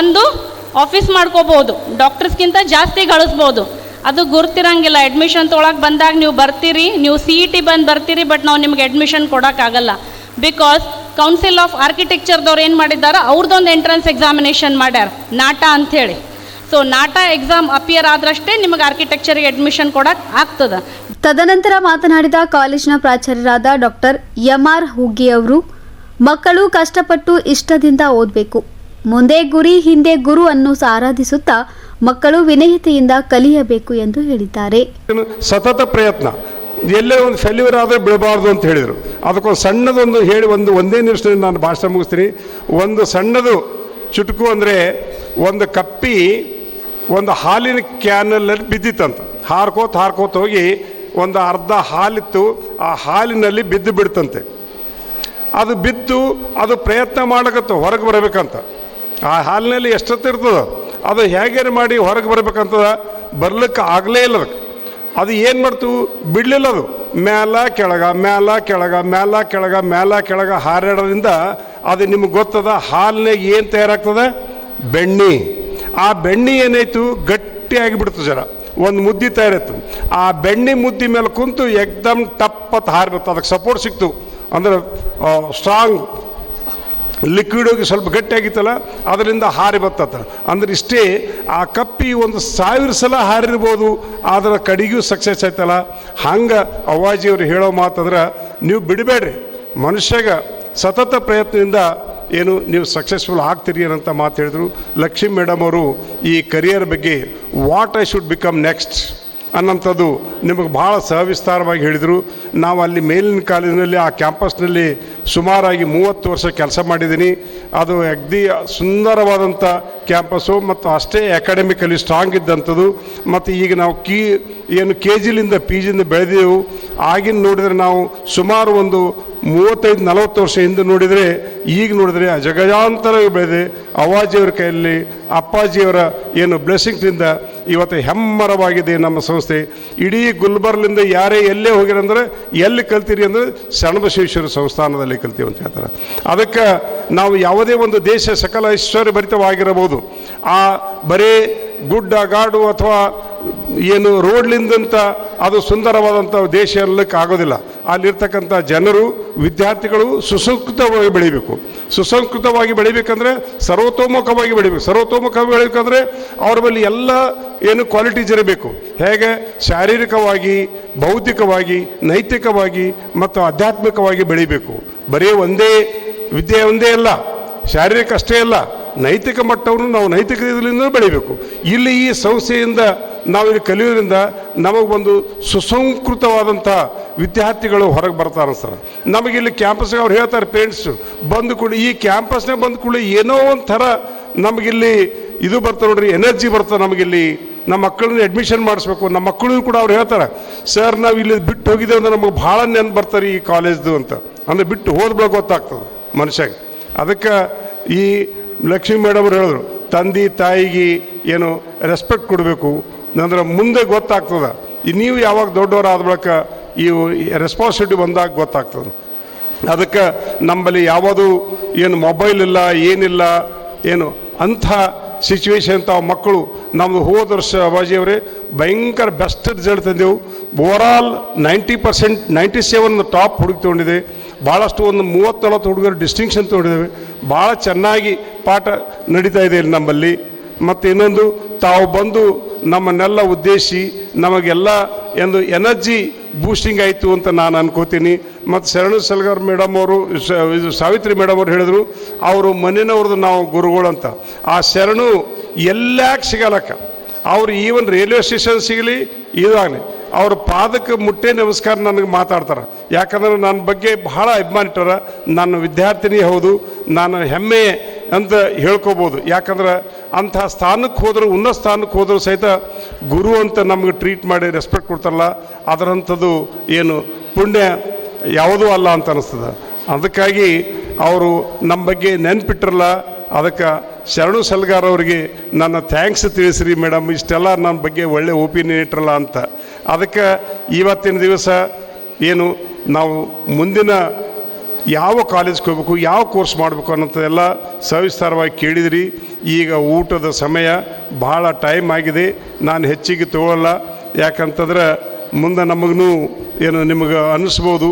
ಒಂದು ಆಫೀಸ್ ಮಾಡ್ಕೋಬೋದು, ಡಾಕ್ಟರ್ಸ್ಗಿಂತ ಜಾಸ್ತಿ ಗಳಿಸ್ಬೋದು. ಅದು ಗುರ್ತಿರಂಗಿಲ್ಲ. ಅಡ್ಮಿಷನ್ ತೊಗೊಳಕ್ಕೆ ಬಂದಾಗ ನೀವು ಬರ್ತೀರಿ, ನೀವು CET ಬಂದು ಬರ್ತೀರಿ, ಬಟ್ ನಾವು ನಿಮ್ಗೆ ಅಡ್ಮಿಷನ್ ಕೊಡೋಕ್ಕಾಗಲ್ಲ. ಬಿಕಾಸ್ ಕೌನ್ಸಿಲ್ ಆಫ್ ಆರ್ಕಿಟೆಕ್ಚರ್ದವ್ರು ಏನು ಮಾಡಿದ್ದಾರೆ, ಅವ್ರದ್ದೊಂದು ಎಂಟ್ರೆನ್ಸ್ ಎಕ್ಸಾಮಿನೇಷನ್ ಮಾಡ್ಯಾರ, ನಾಟಾ ಅಂಥೇಳಿ. ಸೊ ನಾಟಾ ಎಕ್ಸಾಮ್ ಅಪಿಯರ್ ಆದ್ರಷ್ಟೇ ನಿಮಗೆ ಆರ್ಕಿಟೆಕ್ಚರ್ಗೆ ಅಡ್ಮಿಷನ್ ಕೊಡಕ್ಕೆ ಆಗ್ತದೆ. ತದನಂತರ ಮಾತನಾಡಿದ ಕಾಲೇಜಿನ ಪ್ರಾಚಾರ್ಯರಾದ ಡಾಕ್ಟರ್ MR ಹುಗ್ಗಿ ಅವರು, ಮಕ್ಕಳು ಕಷ್ಟಪಟ್ಟು ಇಷ್ಟದಿಂದ ಓದಬೇಕು, ಮುಂದೆ ಗುರಿ ಹಿಂದೆ ಗುರು ಅನ್ನು ಆರಾಧಿಸುತ್ತಾ ಮಕ್ಕಳು ವಿನಯತೆಯಿಂದ ಕಲಿಯಬೇಕು ಎಂದು ಹೇಳಿದ್ದಾರೆ. ಸತತ ಪ್ರಯತ್ನ, ಎಲ್ಲೇ ಒಂದು ಫೇಲ್ಯೂರ್ ಆದರೆ ಬಿಡಬಾರ್ದು ಅಂತ ಹೇಳಿದರು. ಅದಕ್ಕೊಂದು ಸಣ್ಣದೊಂದು ಹೇಳಿ ಒಂದೇ ನಿಮಿಷದಲ್ಲಿ ನಾನು ಭಾಷಣ ಮುಗಿಸ್ತೀನಿ. ಒಂದು ಸಣ್ಣದು ಚುಟುಕು ಅಂದರೆ, ಒಂದು ಕಪ್ಪಿ ಒಂದು ಹಾಲಿನ ಕ್ಯಾನಲ್ಲಿ ಬಿದ್ದಿತ್ತಂತ. ಹಾರ್ಕೋತ ಹೋಗಿ ಒಂದು ಅರ್ಧ ಹಾಲಿತ್ತು, ಆ ಹಾಲಿನಲ್ಲಿ ಬಿದ್ದು ಬಿಡ್ತಂತೆ. ಅದು ಬಿದ್ದು ಅದು ಪ್ರಯತ್ನ ಮಾಡಕತ್ತು ಹೊರಗೆ ಬರಬೇಕಂತ. ಆ ಹಾಲಿನಲ್ಲಿ ಎಷ್ಟೊತ್ತಿರ್ತದೆ, ಅದು ಹೇಗೇನು ಮಾಡಿ ಹೊರಗೆ ಬರಬೇಕಂತದ, ಬರ್ಲಿಕ್ಕೆ ಆಗಲೇ ಇಲ್ಲ. ಅದಕ್ಕೆ ಅದು ಏನು ಮಾಡ್ತು, ಬಿಡಲಿಲ್ಲ. ಅದು ಮ್ಯಾಲ ಕೆಳಗ ಮ್ಯಾಲ ಕೆಳಗ ಮ್ಯಾಲ ಕೆಳಗ ಮ್ಯಾಲ ಕೆಳಗ ಹಾರಾಡೋದ್ರಿಂದ ಅದು ನಿಮ್ಗೆ ಗೊತ್ತದ, ಹಾಲಿನಾಗ ಏನು ತಯಾರಾಗ್ತದೆ, ಬೆಣ್ಣೆ. ಆ ಬೆಣ್ಣೆ ಏನಾಯ್ತು, ಗಟ್ಟಿಯಾಗಿ ಬಿಡ್ತು. ಜರ ಒಂದು ಮುದ್ದೆ ತಯಾರಾಯ್ತು. ಆ ಬೆಣ್ಣೆ ಮುದ್ದೆ ಮೇಲೆ ಕುಂತು ಎಕ್ದಮ್ ಟಪ್ಪತ್ತು ಹಾರಿಬಿಡ್ತು. ಅದಕ್ಕೆ ಸಪೋರ್ಟ್ ಸಿಕ್ತು, ಅಂದ್ರೆ ಸ್ಟ್ರಾಂಗ್ ಲಿಕ್ವಿಡ್ ಹೋಗಿ ಸ್ವಲ್ಪ ಗಟ್ಟಿಯಾಗಿತ್ತಲ್ಲ, ಅದರಿಂದ ಹಾರಿ ಬರ್ತದ. ಅಂದ್ರೆ ಇಷ್ಟೇ, ಆ ಕಪ್ಪಿ 1000 ಸಲ ಹಾರಿರ್ಬೋದು, ಅದರ ಕಡೆಗೂ ಸಕ್ಸಸ್ ಆಯ್ತಲ್ಲ. ಹಂಗೆ ಅವ್ವಾಜಿಯವರು ಹೇಳೋ ಮಾತಂದ್ರೆ, ನೀವು ಬಿಡಬೇಡ್ರಿ, ಮನುಷ್ಯಗ ಸತತ ಪ್ರಯತ್ನದಿಂದ ಏನು ನೀವು ಸಕ್ಸಸ್ಫುಲ್ ಆಗ್ತೀರಿ ಅನ್ನೋಂಥ ಮಾತು ಹೇಳಿದರು. ಲಕ್ಷ್ಮೀ ಮೇಡಮ್ ಅವರು ಈ ಕರಿಯರ್ ಬಗ್ಗೆ what I should become next ಅನ್ನೋಂಥದ್ದು ನಿಮಗೆ ಭಾಳ ಸವಿಸ್ತಾರವಾಗಿ ಹೇಳಿದರು. ನಾವು ಅಲ್ಲಿ ಮೇಲಿನ ಕಾಲೇಜಿನಲ್ಲಿ ಆ ಕ್ಯಾಂಪಸ್ನಲ್ಲಿ ಸುಮಾರಾಗಿ 30 ವರ್ಷ ಕೆಲಸ ಮಾಡಿದ್ದೀನಿ. ಅದು ಅಗದಿ ಸುಂದರವಾದಂಥ ಕ್ಯಾಂಪಸ್ಸು ಮತ್ತು ಅಷ್ಟೇ ಅಕಾಡೆಮಿಕಲಿ ಸ್ಟ್ರಾಂಗ್ ಇದ್ದಂಥದ್ದು. ಮತ್ತು ಈಗ ನಾವು KG ಪಿ ಜಿಯಿಂದ ಬೆಳೆದೆವು. ಆಗಿನ ನೋಡಿದರೆ ನಾವು ಸುಮಾರು ಒಂದು 35-40 ವರ್ಷ ಹಿಂದೆ ನೋಡಿದರೆ, ಈಗ ನೋಡಿದರೆ ಅಜಗಜಾಂತರ ಬೆಳೆದೆ. ಅವ್ವಾಜಿಯವರ ಕೈಯಲ್ಲಿ, ಅಪ್ಪಾಜಿಯವರ ಏನು ಬ್ಲೆಸ್ಸಿಂಗ್ಸಿಂದ ಇವತ್ತು ಹೆಮ್ಮರವಾಗಿದೆ ನಮ್ಮ ಸಂಸ್ಥೆ. ಇಡೀ ಗುಲ್ಬರ್ಲಿಂದ ಯಾರೇ ಎಲ್ಲೇ ಹೋಗಿರಂದ್ರೆ, ಎಲ್ಲಿ ಕಲ್ತೀರಿ ಅಂದರೆ ಶರಣಬಸವೇಶ್ವರ ಸಂಸ್ಥಾನದಲ್ಲಿ ಕಲ್ತೀವಿ ಅಂತ ಹೇಳ್ತಾರೆ. ಅದಕ್ಕೆ ನಾವು ಯಾವುದೇ ಒಂದು ದೇಶ ಸಕಲ ಐಶ್ವರ್ಯಭರಿತವಾಗಿರಬಹುದು, ಆ ಬರೀ ಗುಡ್ಡ ಗಾಡು ಅಥವಾ ಏನು ರೋಡ್ಲಿಂದಂತ ಅದು ಸುಂದರವಾದಂಥ ದೇಶ ಅನ್ನಲಿಕ್ಕೆ ಆಗೋದಿಲ್ಲ. ಅಲ್ಲಿರ್ತಕ್ಕಂಥ ಜನರು, ವಿದ್ಯಾರ್ಥಿಗಳು ಸುಸಂಸ್ಕೃತವಾಗಿ ಬೆಳಿಬೇಕು. ಸುಸಂಸ್ಕೃತವಾಗಿ ಬೆಳಿಬೇಕಂದ್ರೆ ಸರ್ವತೋಮುಖವಾಗಿ ಬೆಳಿಬೇಕು. ಸರ್ವತೋಮುಖವಾಗಿ ಬೆಳಿಬೇಕಂದ್ರೆ ಅವ್ರ ಬಳಿ ಎಲ್ಲ ಏನು ಕ್ವಾಲಿಟೀಸ್ ಇರಬೇಕು. ಹೇಗೆ ಶಾರೀರಿಕವಾಗಿ, ಬೌದ್ಧಿಕವಾಗಿ, ನೈತಿಕವಾಗಿ ಮತ್ತು ಆಧ್ಯಾತ್ಮಿಕವಾಗಿ ಬೆಳಿಬೇಕು. ಬರೀ ಒಂದೇ ವಿದ್ಯೆ ಒಂದೇ ಅಲ್ಲ, ಶಾರೀರಿಕ ಅಷ್ಟೇ ಅಲ್ಲ, ನೈತಿಕ ಮಟ್ಟವನ್ನು ನಾವು ನೈತಿಕದಿಂದ ಬೆಳಿಬೇಕು. ಇಲ್ಲಿ ಈ ಸಂಸ್ಥೆಯಿಂದ ನಾವು ಇಲ್ಲಿ ಕಲಿಯೋದ್ರಿಂದ ನಮಗೊಂದು ಸುಸಂಸ್ಕೃತವಾದಂಥ ವಿದ್ಯಾರ್ಥಿಗಳು ಹೊರಗೆ ಬರ್ತಾರೆ ಸರ್. ನಮಗಿಲ್ಲಿ ಕ್ಯಾಂಪಸ್ಗೆ ಅವ್ರು ಹೇಳ್ತಾರೆ, ಪೇರೆಂಟ್ಸು ಬಂದು ಕೂಡ ಈ ಕ್ಯಾಂಪಸ್ನಾಗ ಬಂದು ಕೂಡ ಏನೋ ಒಂಥರ ನಮಗಿಲ್ಲಿ ಇದು ಬರ್ತಾರೆ ನೋಡ್ರಿ, ಎನರ್ಜಿ ಬರ್ತದೆ ನಮಗಿಲ್ಲಿ. ನಮ್ಮ ಮಕ್ಕಳನ್ನ ಅಡ್ಮಿಷನ್ ಮಾಡಿಸ್ಬೇಕು. ನಮ್ಮ ಮಕ್ಕಳು ಕೂಡ ಅವ್ರು ಹೇಳ್ತಾರೆ, ಸರ್ ನಾವು ಇಲ್ಲಿ ಬಿಟ್ಟು ಹೋಗಿದ್ದೇವೆ ಅಂದ್ರೆ ನಮಗೆ ಭಾಳ ನೆನಪು ಬರ್ತಾರೆ ಈ ಕಾಲೇಜ್ದು ಅಂತ. ಅಂದರೆ ಬಿಟ್ಟು ಹೋದ್ಬಳ ಗೊತ್ತಾಗ್ತದೆ ಮನುಷ್ಯಗೆ. ಅದಕ್ಕೆ ಈ ಲಕ್ಷ್ಮೀ ಮೇಡಮ್ ಅವ್ರು ಹೇಳಿದ್ರು, ತಂದೆ ತಾಯಿಗೆ ಏನು ರೆಸ್ಪೆಕ್ಟ್ ಕೊಡಬೇಕು ಅಂದ್ರೆ ಮುಂದೆ ಗೊತ್ತಾಗ್ತದೆ. ನೀವು ಯಾವಾಗ ದೊಡ್ಡವರಾದ ಬಳಿಕ ಈ ರೆಸ್ಪಾನ್ಸಿಬಿಲಿಟಿ ಬಂದಾಗ ಗೊತ್ತಾಗ್ತದೆ. ಅದಕ್ಕೆ ನಮ್ಮಲ್ಲಿ ಯಾವುದು ಏನು ಮೊಬೈಲ್ ಇಲ್ಲ, ಏನಿಲ್ಲ, ಏನು ಅಂಥ ಸಿಚುವೇಶನ್ ತಾವು ಮಕ್ಕಳು ನಮ್ಮದು ಹೋದ ವರ್ಷ ಅವಾಜಿಯವರೇ ಭಯಂಕರ ಬೆಸ್ಟ್ ರಿಸಲ್ಟ್ ತಂದೆವು. ಓವರಾಲ್ 90%, 97 ಟಾಪ್ ಹುಡುಗಿ ತೊಗೊಂಡಿದೆ. ಭಾಳಷ್ಟು ಒಂದು 30-40 ಹುಡುಗರು ಡಿಸ್ಟಿಂಕ್ಷನ್ ತೊಗೊಂಡಿದ್ದೇವೆ. ಭಾಳ ಚೆನ್ನಾಗಿ ಪಾಠ ನಡೀತಾ ಇದೆ ಇಲ್ಲಿ ನಮ್ಮಲ್ಲಿ. ಮತ್ತು ಇನ್ನೊಂದು, ತಾವು ಬಂದು ನಮ್ಮನ್ನೆಲ್ಲ ಉದ್ದೇಶಿ ನಮಗೆಲ್ಲ ಒಂದು ಎನರ್ಜಿ ಬೂಸ್ಟಿಂಗ್ ಆಯಿತು ಅಂತ ನಾನು ಅನ್ಕೋತೀನಿ. ಮತ್ತು ಶರಣು ಸಲ್ಗಾರ್ ಮೇಡಮ್ ಅವರು, ಸಾವಿತ್ರಿ ಮೇಡಮ್ ಅವರು ಹೇಳಿದರು, ಅವರು ಮನೆಯವ್ರದ್ದು ನಾವು ಗುರುಗಳು ಅಂತ. ಆ ಶರಣು ಎಲ್ಲಾಕೆ ಸಿಗಲಕ್ಕ, ಅವ್ರು ಈವನ್ ರೈಲ್ವೆ ಸ್ಟೇಷನ್ ಸಿಗಲಿ, ಇದಾಗಲಿ ಅವ್ರ ಪಾದಕ್ಕೆ ಮುಟ್ಟೆ ನಮಸ್ಕಾರ ನನಗೆ ಮಾತಾಡ್ತಾರೆ. ಯಾಕಂದ್ರೆ ನನ್ನ ಬಗ್ಗೆ ಬಹಳ ಅಭಿಮಾನ ಇಟ್ಟಾರ. ನಾನು ವಿದ್ಯಾರ್ಥಿನಿ ಹೌದು, ನಾನು ಹೆಮ್ಮೆ ಅಂತ ಹೇಳ್ಕೊಬೋದು. ಯಾಕಂದ್ರೆ ಅಂಥ ಸ್ಥಾನಕ್ಕೆ ಹೋದರೂ, ಉನ್ನತ ಸ್ಥಾನಕ್ಕೆ ಹೋದರೂ ಸಹಿತ ಗುರು ಅಂತ ನಮಗೆ ಟ್ರೀಟ್ ಮಾಡಿ ರೆಸ್ಪೆಕ್ಟ್ ಕೊಡ್ತಾರಲ್ಲ, ಅದರಂಥದ್ದು ಏನು ಪುಣ್ಯ ಯಾವುದೂ ಅಲ್ಲ ಅಂತ ಅನ್ನಿಸ್ತದೆ. ಅದಕ್ಕಾಗಿ ಅವರು ನಮ್ಮ ಬಗ್ಗೆ ನೆನ್ಪಿಟ್ರಲ್ಲ, ಅದಕ್ಕೆ ಶರಣು ಸಲ್ಗಾರ್ ಅವರಿಗೆ ನನ್ನ ಥ್ಯಾಂಕ್ಸ್ ತಿಳಿಸ್ರಿ ಮೇಡಮ್, ಇಷ್ಟೆಲ್ಲ ನನ್ನ ಬಗ್ಗೆ ಒಳ್ಳೆ ಒಪಿನಿಯನ್ ಇಟ್ರಲ್ಲ ಅಂತ. ಅದಕ್ಕೆ ಇವತ್ತಿನ ದಿವಸ ಏನು ನಾವು ಮುಂದಿನ ಯಾವ ಕಾಲೇಜ್ಗೆ ಹೋಗ್ಬೇಕು, ಯಾವ ಕೋರ್ಸ್ ಮಾಡಬೇಕು ಅನ್ನೋಂಥದ್ದೆಲ್ಲ ಸವಿಸ್ತಾರವಾಗಿ ಕೇಳಿದಿರಿ. ಈಗ ಊಟದ ಸಮಯ ಭಾಳ ಟೈಮ್ ಆಗಿದೆ, ನಾನು ಹೆಚ್ಚಿಗೆ ತಗೊಳ್ಳಲ್ಲ. ಯಾಕಂತಂದ್ರೆ ಮುಂದೆ ನಮಗೂ ಏನು ನಿಮಗೆ ಅನ್ನಿಸ್ಬೋದು,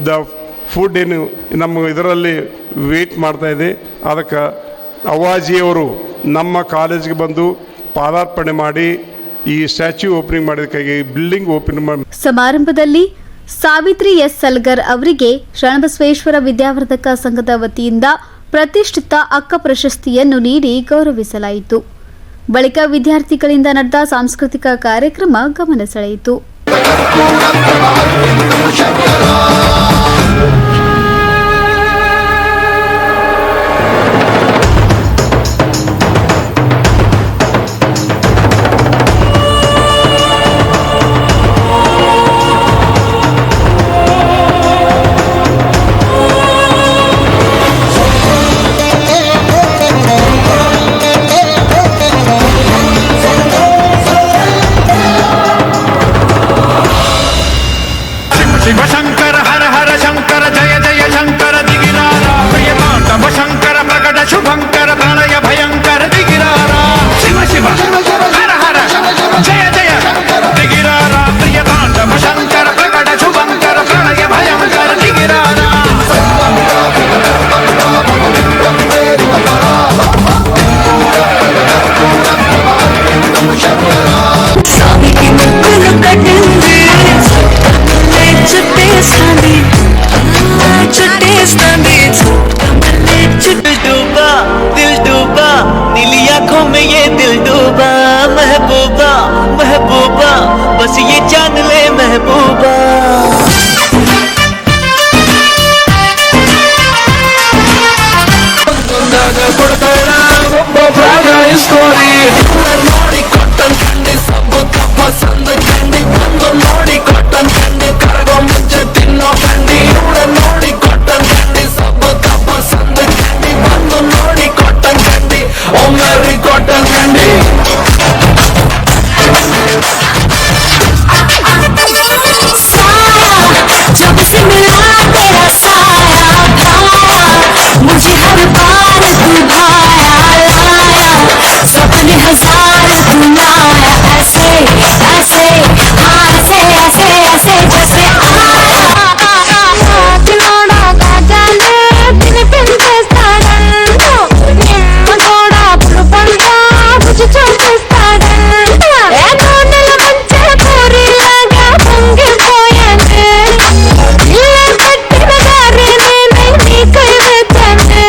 ದ ಫುಡ್ ಏನು ನಮ್ಮ ಇದರಲ್ಲಿ ವೇಟ್ ಮಾಡ್ತಾಯಿದೆ. ಅದಕ್ಕೆ ಅವ್ವಾಜಿಯವರು ನಮ್ಮ ಕಾಲೇಜ್ಗೆ ಬಂದು ಪಾದಾರ್ಪಣೆ ಮಾಡಿ ಈ ಸ್ಟ್ಯಾಚ್ಯೂ ಓಪನಿಂಗ್ ಮಾಡಿದಕ್ಕಾಗಿ, ಬಿಲ್ಡಿಂಗ್ ಓಪನ್ ಮಾಡಿ ಸಮಾರಂಭದಲ್ಲಿ ಸಾವಿತ್ರಿ ಎಸ್ ಸಲ್ಗರ್ ಅವರಿಗೆ ಶರಣಬಸವೇಶ್ವರ ವಿದ್ಯಾವರ್ಧಕ ಸಂಘದ ವತಿಯಿಂದ ಪ್ರತಿಷ್ಠಿತ ಅಕ್ಕ ಪ್ರಶಸ್ತಿಯನ್ನು ನೀಡಿ ಗೌರವಿಸಲಾಯಿತು. ಬಳಿಕ ವಿದ್ಯಾರ್ಥಿಗಳಿಂದ ನಡೆದ ಸಾಂಸ್ಕೃತಿಕ ಕಾರ್ಯಕ್ರಮ ಗಮನ ಸೆಳೆಯಿತು. ಶುಭಂಕರ ಪ್ರಳಯ ಭಯಂಕರ ದಿಗಿರಾರ ಶಿವ ಶಿವ ಹರ ಹರ ಜಯ ಜಯ ದಿಗಿರಾರ ಪ್ರಿಯ ತಾಂಡವ ಶಂಕರ ಪ್ರಕಟ ಶುಭಂಕರ ಪ್ರಳಯ ಭಯಂಕರ ದಿಗಿರಾರ दिल डूबा नीली आंखों में ये दिल डूबा महबूबा महबूबा बस ये जान ले महबूबा जब से मिला तेरा साया मुझे हर बार तू भाया लाया सपने हजार तू लाया ऐसे ऐसे हाँ ऐसे ऐसे ऐसे जैसे आया తినోడా గాజాలే తిని పెంచేస్తాడంటో నిమ్మ కూడా పులు పంట రుచి చూపిస్తాడంట ఏ నూనెల మంచే పూరిలాగా పొంగిపోయానే ఇలా కట్టిన గారి నేనే నీకై వెతనే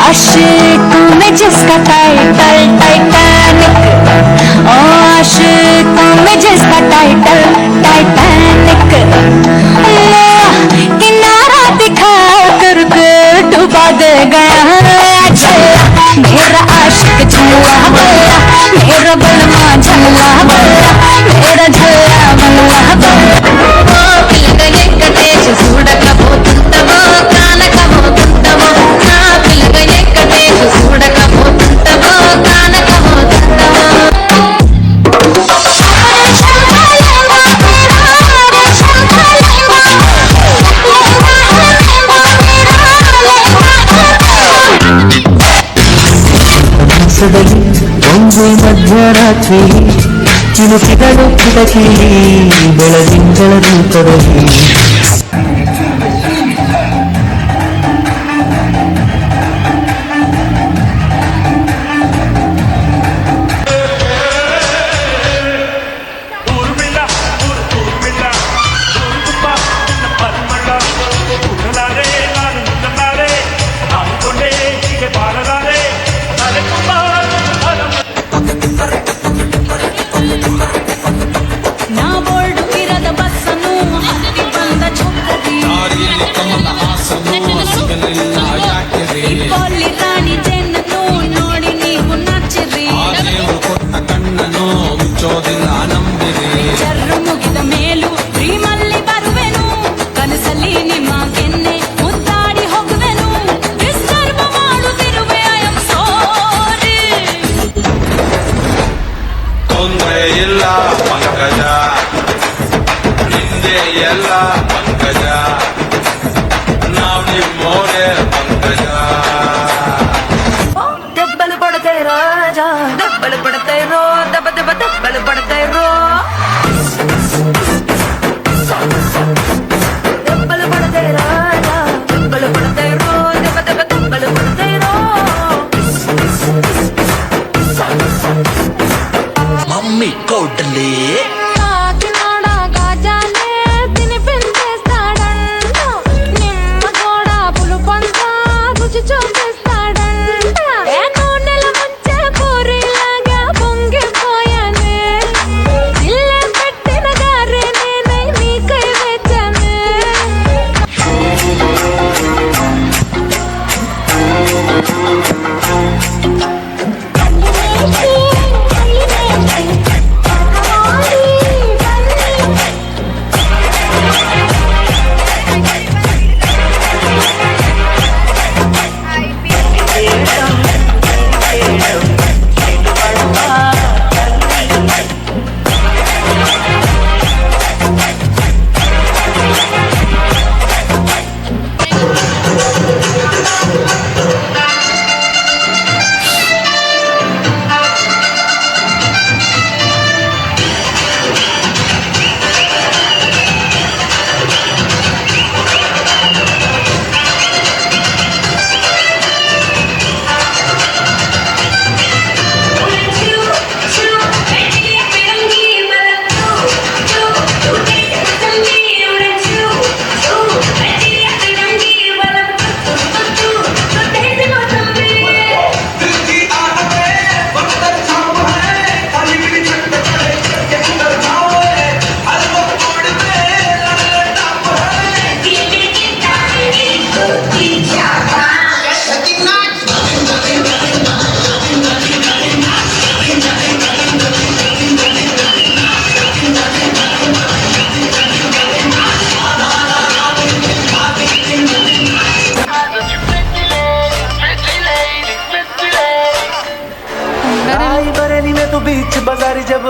आशिक में जिसका टाइटल टाइटैनिक ओ आशिक में जिसका टाइटल टाइटैनिक किनारा दिखा करके डुबा दे गया मेरा आशिक झल्ला बल्ला मेरा बलमा झल्ला बल्ला मेरा झल्ला बल्ला बल्ला पिलगने कटेश చూడకపోతుంటవో కానకపోతుంటవో నా పిలగనే కటేష్ చూడకపోతుంటవో కానకపోతుంటవో ಸದಲಿ ಒಂದು ಮಧ್ಯರಾತ್ರಿ ಚಿನುಕಿಗಳು ಕಿಟಕಿ ಬೆಳದಿಂಗಳ ರೂಪದಲ್ಲಿ నా బోల్డు ఇರದ బస్సను హత్తి ಬಂದ ಚುಕ್ಕದಿ ಇಪ್ಪಲ್ಲಿ ರಾಣಿ ಜೇನನ್ನು ನೋಡಿ ನೀವು ನಾಚಿರಿ ಚರ್ರು ಮುಗಿದ ಮೇಲೂ ಪ್ರೀಮಲ್ಲಿ ಬರುವೆನು ಕನಸಲ್ಲಿ ನಿಮ್ಮ ಕೆನ್ನೆ ಮುದ್ದಾಡಿ ಹೋಗುವೆನು ಡಿಸ್ಟರ್ಬ್ ಮಾಡುತ್ತಿರುವೆ ಐ ಆಮ್ ಸಾರಿ ತೊಂದರೆ ಇಲ್ಲ ಪಂಕಜ ನಿಂದೆ ಎಲ್ಲ ಪಂಕಜ ನಾವ್ ನಿಮ್ಮೋರೆ ಪಂಕಜ దెబ్బలు పడతాయి రాజా దెబ్బలు పడతాయి రో దెబ్బ దెబ్బ దెబ్బలు పడతాయి రో దెబ్బలు పడతాయి రాజా దెబ్బలు పడతాయి రో దెబ్బ దెబ్బ దెబ్బలు పడతాయి రో మమ్మీ కోటలే కాకినాడ గాజాలే తిని పెంచేస్తాడంట నిమ్మ కూడా పులు పంట రుచి చూపిస్తాడంట ఏ నూనెల ముంచే పూరిలాగా పొంగిపోయానే ఇల్లే పెట్టిన గారే నేనై నీకై వెతనే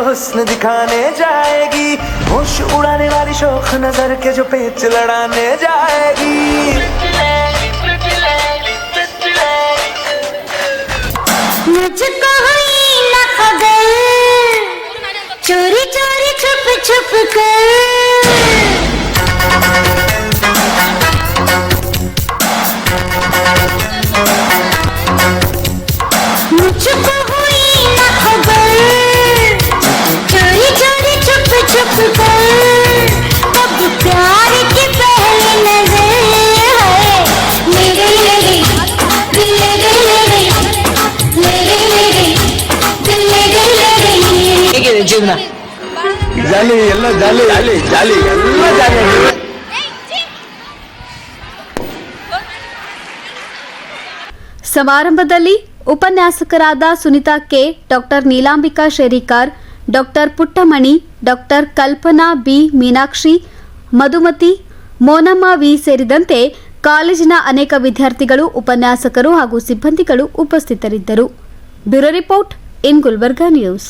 हुस्न दिखाने जाएगी, होश उड़ाने वाली शौक नजर के जो पेच लड़ाने जाएगी। मुझको हुई न खबर, चोरी चोरी छुप छुप कर, मुझको हुई न खबर, चोरी चोरी छुप छुप कर, तब प्यार की पहली नजर है मेरे मेरे दिल ले गई ಹೇಗಿದೆ ಜೀವನ? ಜಾಲಿ, ಎಲ್ಲ ಜಾಲಿ ಜಾಲಿ ಜಾಲಿ ಎಲ್ಲ ಜಾಲಿ. ಸಮಾರಂಭದಲ್ಲಿ ಉಪನ್ಯಾಸಕರಾದ Sunita K, doctor Neelambika Sherikar, doctor Puttamani, doctor Kalpana B, Meenakshi, Madhumati, Monamma V ಸೇರಿದಂತೆ ಕಾಲೇಜಿನ ಅನೇಕ ವಿದ್ಯಾರ್ಥಿಗಳು, ಉಪನ್ಯಾಸಕರು ಹಾಗೂ ಸಿಬ್ಬಂದಿಗಳು ಉಪಸ್ಥಿತರಿದ್ದರು. Bureau report in Gulbarga news.